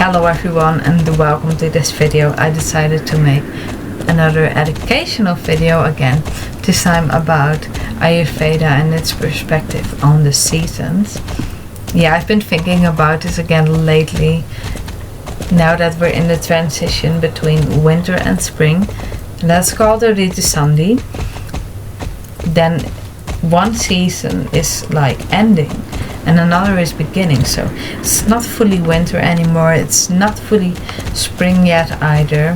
Hello everyone and welcome to this video. I decided to make another educational video again, this time about Ayurveda and its perspective on the seasons. Yeah, I've been thinking about this again lately, now that we're in the transition between winter and spring. That's called the Ritu Sandhi. Then one season is like ending and another is beginning, so it's not fully winter anymore, it's not fully spring yet either.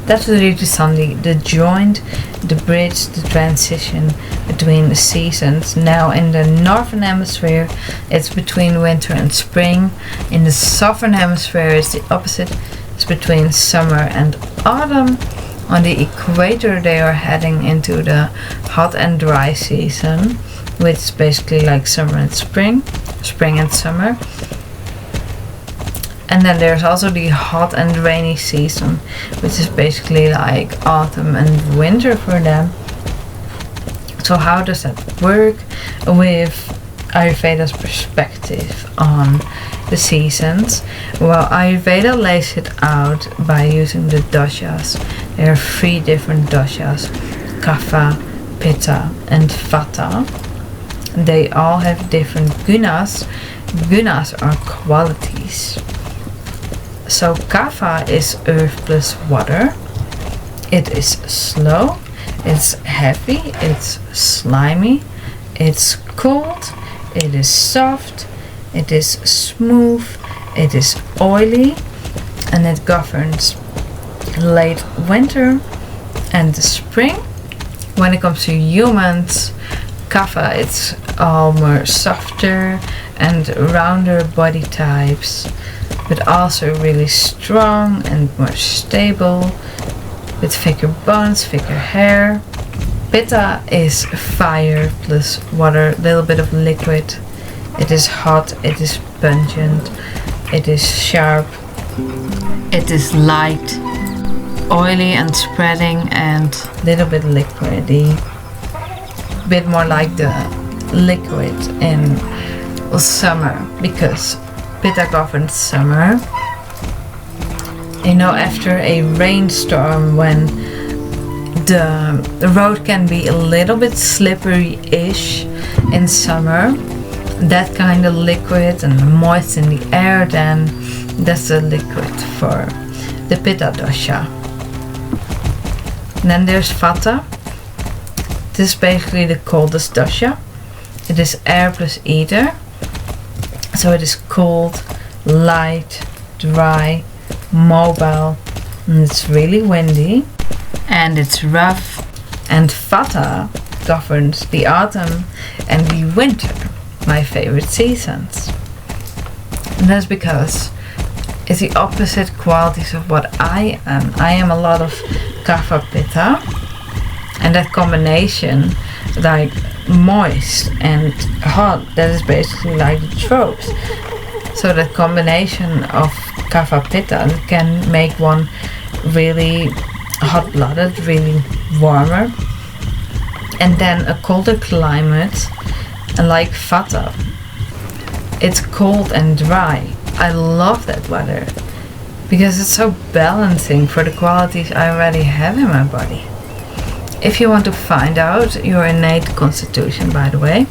That's the Ritu Sandhi, the joint, the bridge, the transition between the seasons. Now in the northern hemisphere it's between winter and spring. In the southern hemisphere it's the opposite, it's between summer and autumn. On the equator they are heading into the hot and dry season, which is basically like summer and spring and summer. And then there's also the hot and rainy season, which is basically like autumn and winter for them. So how does that work with Ayurveda's perspective on the seasons? Well, Ayurveda lays it out by using the Doshas. There are 3 different Doshas: Kapha, Pitta and Vata. They all have different Gunas. Gunas are qualities. So Kapha is earth plus water. It is slow, it's heavy, it's slimy, it's cold, it is soft, it is smooth, it is oily, and it governs late winter and the spring. When it comes to humans, Kapha, it's all more softer and rounder body types, but also really strong and more stable, with thicker bones, thicker hair. Pitta is fire plus water, a little bit of liquid. It is hot, it is pungent, it is sharp, it is light, oily and spreading, and a little bit liquidy. A bit more like the liquid in summer, because Pitta governs summer. You know, after a rainstorm, when the road can be a little bit slippery-ish in summer, that kind of liquid and moist in the air, then that's the liquid for the Pitta dosha. And then there's Vata. This is basically the coldest dosha. It is air plus ether. So it is cold, light, dry, mobile, and it's really windy, and it's rough. And Vata governs the autumn and the winter, my favorite seasons. And that's because it's the opposite qualities of what I am. I am a lot of Kapha Pitta, and that combination, like moist and hot, that is basically like the tropes. So that combination of Kapha Pitta can make one really hot-blooded, really warmer. And then a colder climate, and like Vata, it's cold and dry. I love that weather because it's so balancing for the qualities I already have in my body. If you want to find out your innate constitution, by the way,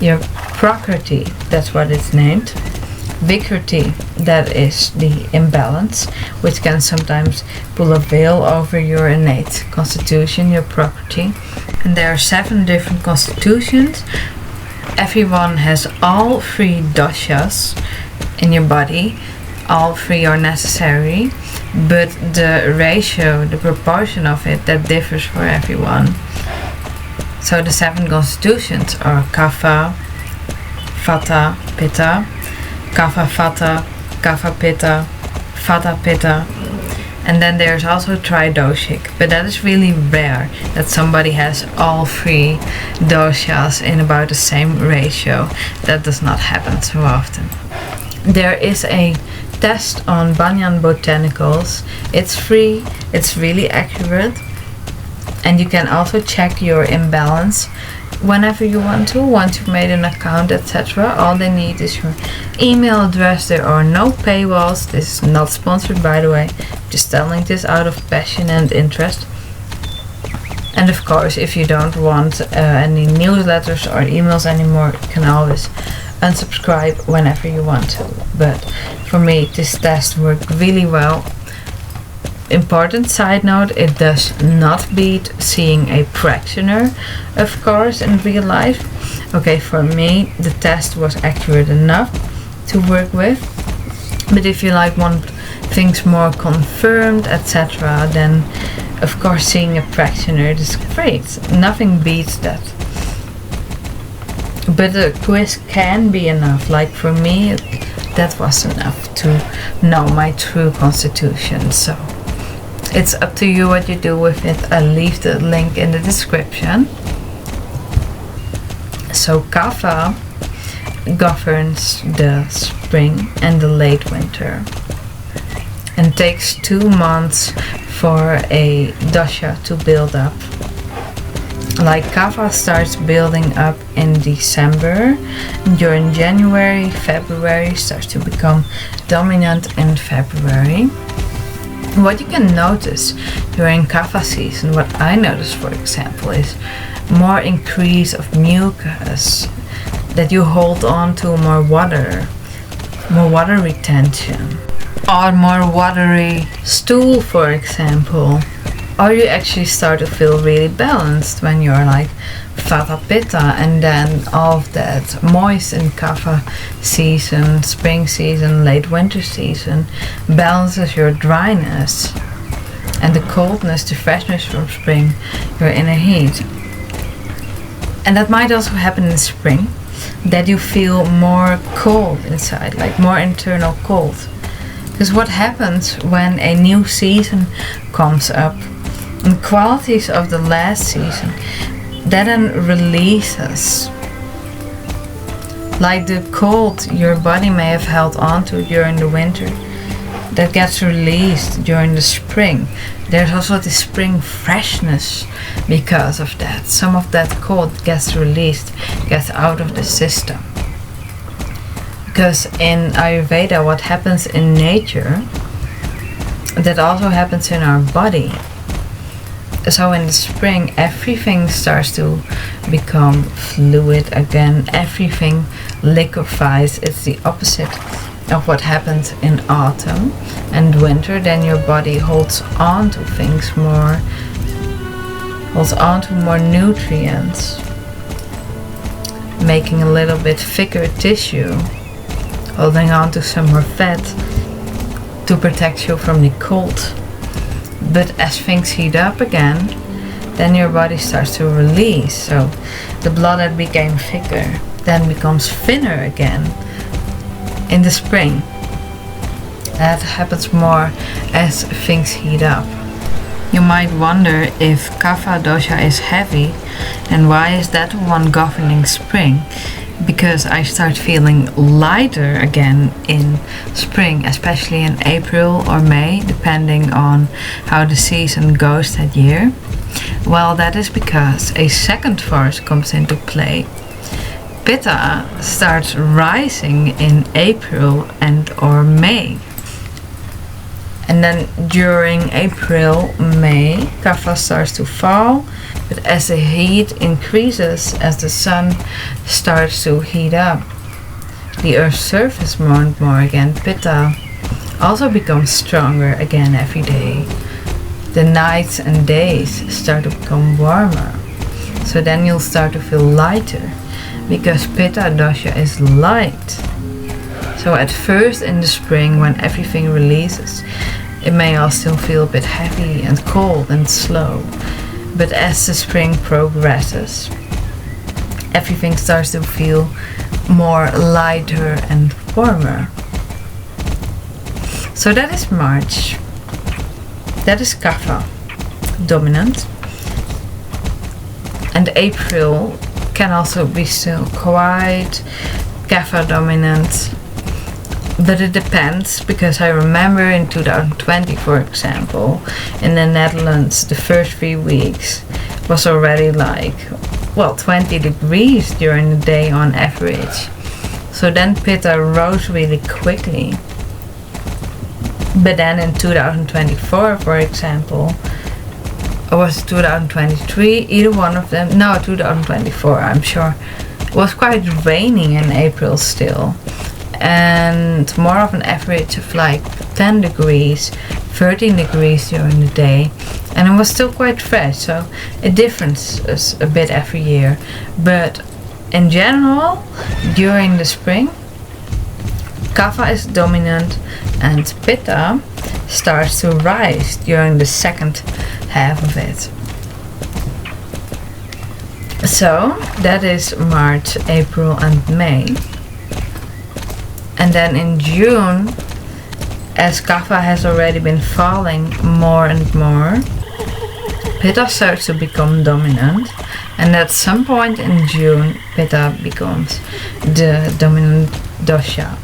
your Prakriti, that's what it's named. Vikriti, that is the imbalance, which can sometimes pull a veil over your innate constitution, your Prakriti. And there are 7 different constitutions. Everyone has all 3 doshas in your body. All 3 are necessary, but the ratio, the proportion of it, that differs for everyone. So the 7 constitutions are Kapha, Vata, Pitta, Kapha Vata, Kapha Pitta, Vata Pitta. And then there's also tridoshic, but that is really rare that somebody has all 3 doshas in about the same ratio. That does not happen so often. There is a test on Banyan Botanicals. It's free, it's really accurate, and you can also check your imbalance whenever you want to, once you've made an account, etc. All they need is your email address. There are no paywalls. This is not sponsored, by the way. Just telling this out of passion and interest. And of course, if you don't want any newsletters or emails anymore, you can always unsubscribe whenever you want to. But for me, this test worked really well. Important side note, it does not beat seeing a practitioner, of course, in real life. Okay, for me, the test was accurate enough to work with. But if you want things more confirmed, etc., then of course seeing a practitioner is great. Nothing beats that. But the quiz can be enough. Like for me, that was enough to know my true constitution. So it's up to you what you do with it. I'll leave the link in the description. So Kapha governs the spring and the late winter, and takes 2 months for a dosha to build up. Like Kapha starts building up in December. During January, February starts to become dominant in February. What you can notice during Kapha season, what I notice for example, is more increase of mucus, that you hold on to more water retention, or more watery stool, for example. Or you actually start to feel really balanced when you're like Vata Pitta, and then all of that moist in Kapha season, spring season, late winter season balances your dryness, and the coldness, the freshness from spring, your inner heat. And that might also happen in spring, that you feel more cold inside, like more internal cold. Because what happens when a new season comes up, and qualities of the last season, that then releases. Like the cold your body may have held onto during the winter, that gets released during the spring. There's also the spring freshness because of that. Some of that cold gets released, gets out of the system. Because in Ayurveda, what happens in nature, that also happens in our body. So in the spring, everything starts to become fluid again. Everything liquefies. It's the opposite of what happens in autumn and winter. Then your body holds on to things more, holds on to more nutrients, making a little bit thicker tissue, holding on to some more fat to protect you from the cold. But as things heat up again, then your body starts to release. So the blood that became thicker then becomes thinner again in the spring. That happens more as things heat up. You might wonder, if Kapha dosha is heavy, then why is that one governing spring? Because I start feeling lighter again in spring, especially in April or May, depending on how the season goes that year. Well, that is because a second force comes into play. Pitta starts rising in April and or May. And then during April, May, Kapha starts to fall. But as the heat increases, as the sun starts to heat up, the earth's surface more and more again, Pitta also becomes stronger again every day. The nights and days start to become warmer. So then you'll start to feel lighter, because Pitta dosha is light. So at first in the spring, when everything releases, it may all still feel a bit heavy and cold and slow. But as the spring progresses, everything starts to feel more lighter and warmer. So that is March. That is Kapha dominant. And April can also be still quite Kapha dominant. But it depends, because I remember in 2020, for example, in the Netherlands, the first 3 weeks was already like 20 degrees during the day on average. So then Pitta rose really quickly. But then in 2024, for example, or was it 2023? Either one of them. No, 2024, I'm sure. It was quite raining in April still. And more of an average of like 10 degrees, 13 degrees during the day. And it was still quite fresh, so it differs a bit every year. But in general, during the spring, Kapha is dominant and Pitta starts to rise during the second half of it. So that is March, April and May. And then in June, as Kapha has already been falling more and more, Pitta starts to become dominant, and at some point in June, Pitta becomes the dominant dosha.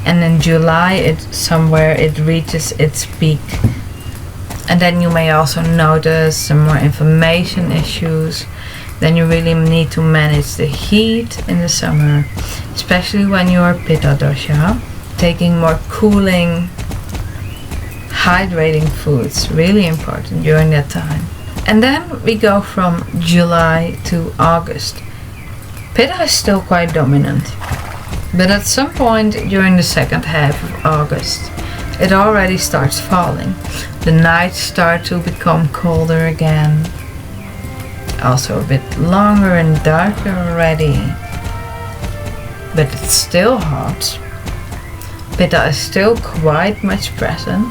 And in July, it reaches its peak. And then you may also notice some more inflammation issues. Then you really need to manage the heat in the summer, especially when you are Pitta dosha. Taking more cooling, hydrating foods, really important during that time. And then we go from July to August. Pitta is still quite dominant, but at some point during the second half of August, it already starts falling. The nights start to become colder again, also a bit longer and darker already, but it's still hot. Pitta is still quite much present,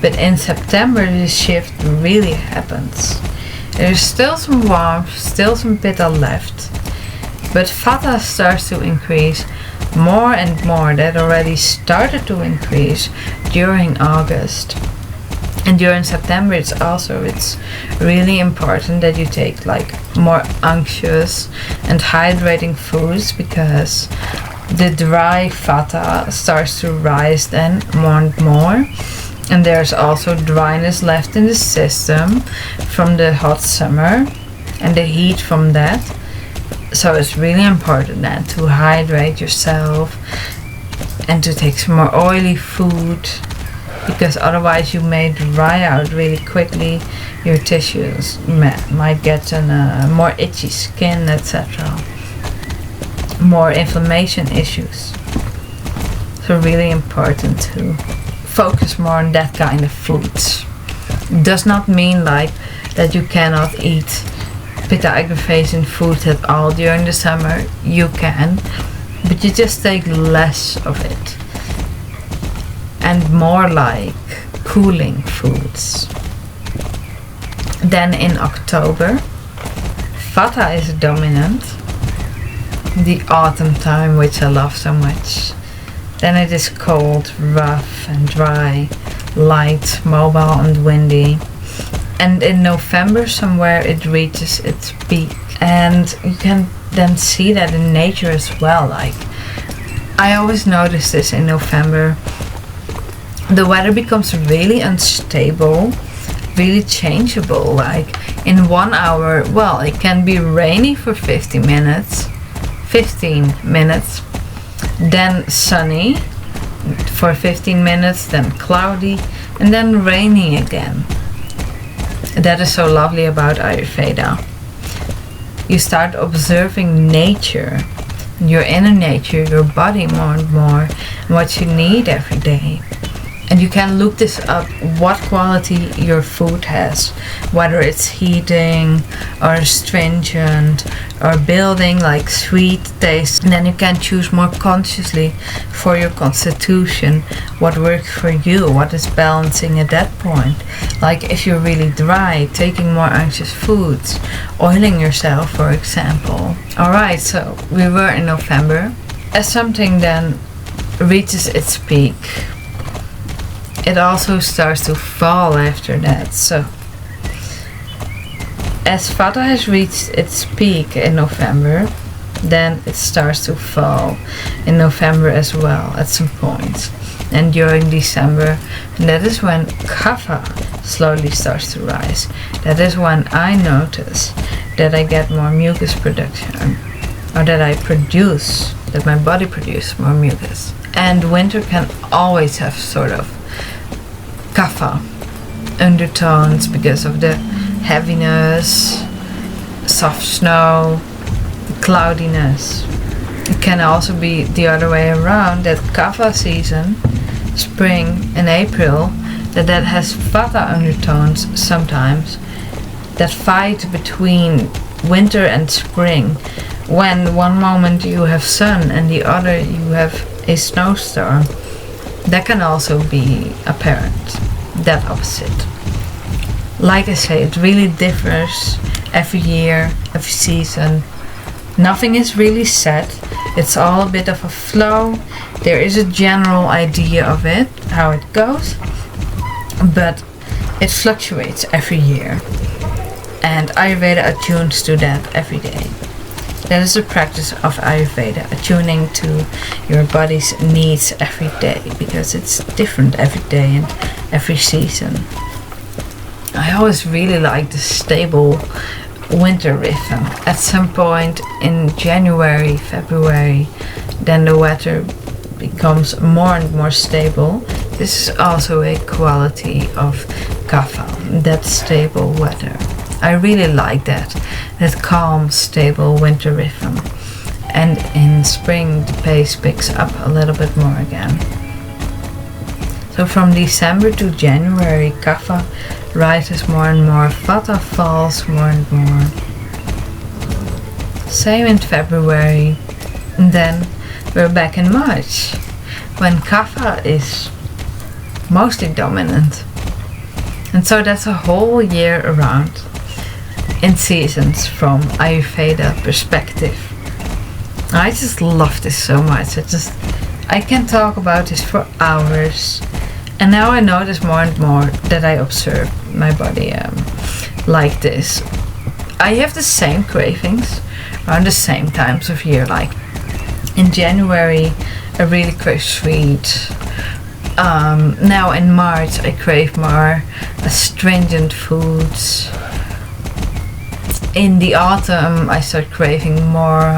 but in September the shift really happens. There's still some warmth, still some Pitta left, but Vata starts to increase more and more. That already started to increase during August. And during September it's really important that you take like more unctuous and hydrating foods, because the dry Vata starts to rise then more and more. And there's also dryness left in the system from the hot summer and the heat from that. So it's really important then to hydrate yourself and to take some more oily food, because otherwise you may dry out really quickly. Your tissues might get a more itchy skin, etc. More inflammation issues. So really important to focus more on that kind of foods. Does not mean like that you cannot eat Pitta aggravation foods at all during the summer. You can, but you just take less of it and more like cooling foods. Then in October, Vata is dominant, the autumn time, which I love so much. Then it is cold, rough and dry, light, mobile and windy. And in November somewhere it reaches its peak. And you can then see that in nature as well. Like, I always notice this in November. The weather becomes really unstable, really changeable. Like in 1 hour, well, it can be rainy for 15 minutes, then sunny for 15 minutes, then cloudy, and then rainy again. That is so lovely about Ayurveda. You start observing nature, your inner nature, your body more and more, and what you need every day. And you can look this up, what quality your food has, whether it's heating or astringent or building, like sweet taste. And then you can choose more consciously for your constitution what works for you, what is balancing at that point. Like if you're really dry, taking more anxious foods, oiling yourself, for example. Alright, so we were in November. As something then reaches its peak, it also starts to fall after that. So as Vata has reached its peak in November, then it starts to fall in November as well at some point. And during December, and that is when Kapha slowly starts to rise. That is when I notice that I get more mucus production, or that my body produces more mucus. And winter can always have sort of Kapha undertones because of the heaviness, soft snow, cloudiness. It can also be the other way around, that Kapha season, spring and April, that has Vata undertones sometimes, that fight between winter and spring, when one moment you have sun and the other you have a snowstorm. That can also be apparent, that opposite. Like I say, it really differs every year, every season. Nothing is really set. It's all a bit of a flow. There is a general idea of it, how it goes, but it fluctuates every year. And Ayurveda attunes to that every day. That is the practice of Ayurveda, attuning to your body's needs every day, because it's different every day and every season. I always really like the stable winter rhythm. At some point in January, February, then the weather becomes more and more stable. This is also a quality of Kapha, that stable weather. I really like that calm, stable winter rhythm. And in spring the pace picks up a little bit more again. So from December to January, Kapha rises more and more, Vata falls more and more. Same in February, and then we're back in March, when Kapha is mostly dominant. And so that's a whole year around, in seasons from Ayurveda perspective. I just love this so much. I can talk about this for hours. And now I notice more and more that I observe my body like this. I have the same cravings around the same times of year. Like in January, I really crave sweet. Now in March, I crave more astringent foods. In the autumn, I start craving more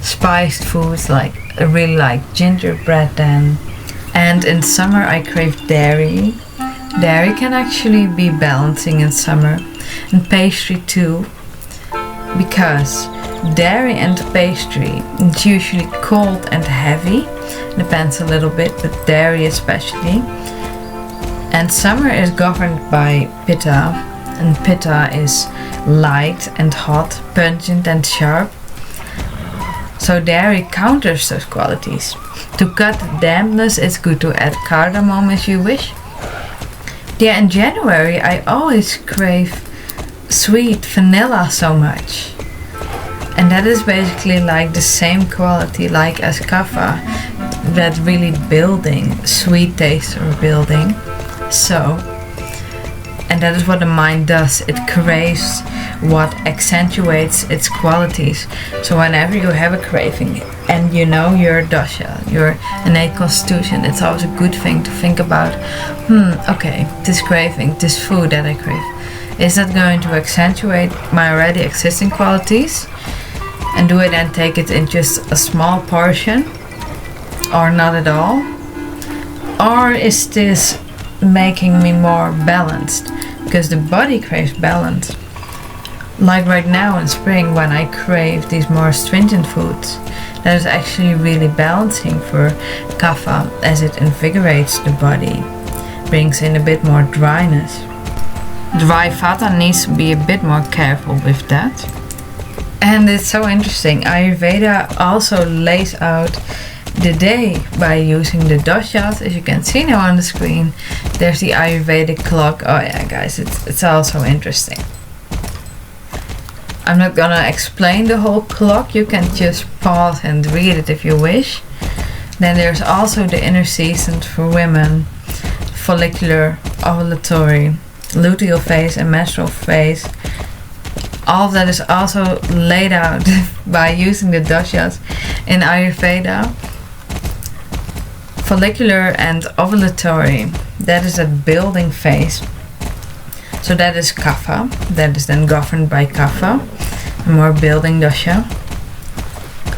spiced foods, like I really like gingerbread then. And in summer I crave dairy. Dairy can actually be balancing in summer, and pastry too, because dairy and pastry is usually cold and heavy, depends a little bit, but dairy especially. And summer is governed by Pitta, and Pitta is light and hot, pungent and sharp. So dairy counters those qualities. To cut dampness, it's good to add cardamom if you wish. Yeah, in January I always crave sweet vanilla so much. And that is basically like the same quality like as Kapha, that really building, sweet taste or building. So, and that is what the mind does. It craves what accentuates its qualities. So whenever you have a craving and you know your dosha, your innate constitution, it's always a good thing to think about, okay, this craving, this food that I crave, is that going to accentuate my already existing qualities? And do I then take it in just a small portion or not at all? Or is this making me more balanced? Because the body craves balance. Like right now in spring, when I crave these more astringent foods, that is actually really balancing for Kapha, as it invigorates the body, brings in a bit more dryness. Dry Vata needs to be a bit more careful with that. And it's so interesting, Ayurveda also lays out the day by using the doshas. As you can see now on the screen, there's the Ayurvedic clock. Oh yeah guys, it's also interesting. I'm not gonna explain the whole clock, you can just pause and read it if you wish. Then there's also the inner seasons for women, follicular, ovulatory, luteal phase and menstrual phase. All of that is also laid out by using the doshas in Ayurveda. Follicular and ovulatory, that is a building phase. So that is Kapha, that is then governed by Kapha. more building dosha.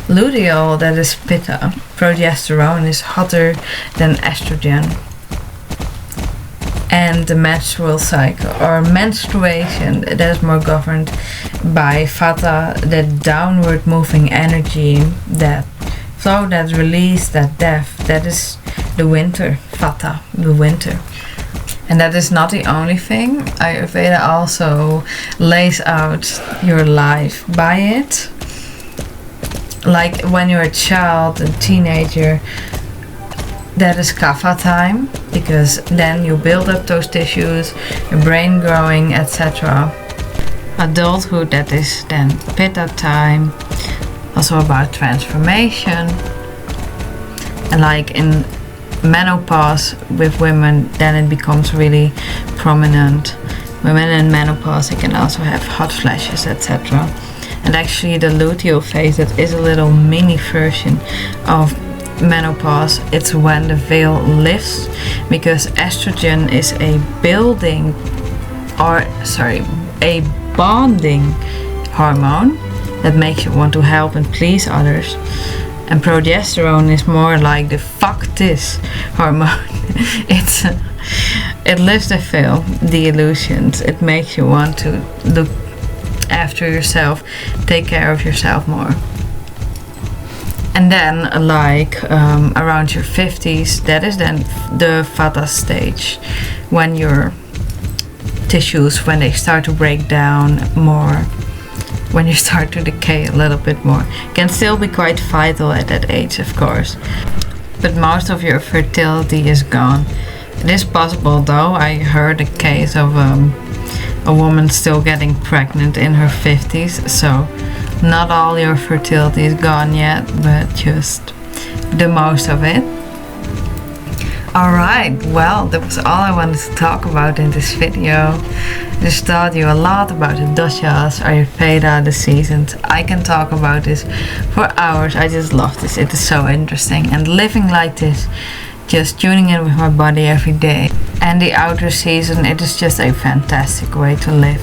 Luteal, that is Pitta. Progesterone is hotter than estrogen. And the menstrual cycle, or menstruation, that is more governed by Vata, that downward moving energy, that flow, that release, that depth. That is the winter, Vata, the winter. And that is not the only thing. Ayurveda also lays out your life by it. Like when you're a child, a teenager, that is Kapha time, because then you build up those tissues, your brain growing, etc. Adulthood, that is then Pitta time, also about transformation. And like in menopause with women, then it becomes really prominent. Women in menopause, they can also have hot flashes, etc. And actually the luteal phase, that is a little mini version of menopause. It's when the veil lifts, because estrogen is a bonding hormone that makes you want to help and please others. And progesterone is more like the fuck this hormone. It lifts the veil, the illusions. It makes you want to look after yourself, take care of yourself more. And then like around your 50s, that is then the Vata stage, when your tissues, when they start to break down more, when you start to decay a little bit more. Can still be quite vital at that age, of course, but most of your fertility is gone. It is possible though. I heard a case of a woman still getting pregnant in her 50s, so not all your fertility is gone yet, but just the most of it. Alright, well, that was all I wanted to talk about in this video. I just taught you a lot about the doshas, Ayurveda, the seasons. I can talk about this for hours. I just love this. It is so interesting. And living like this, just tuning in with my body every day. And the outer season, it is just a fantastic way to live.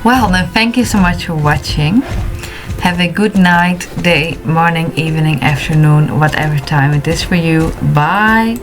Well, then thank you so much for watching. Have a good night, day, morning, evening, afternoon, whatever time it is for you. Bye!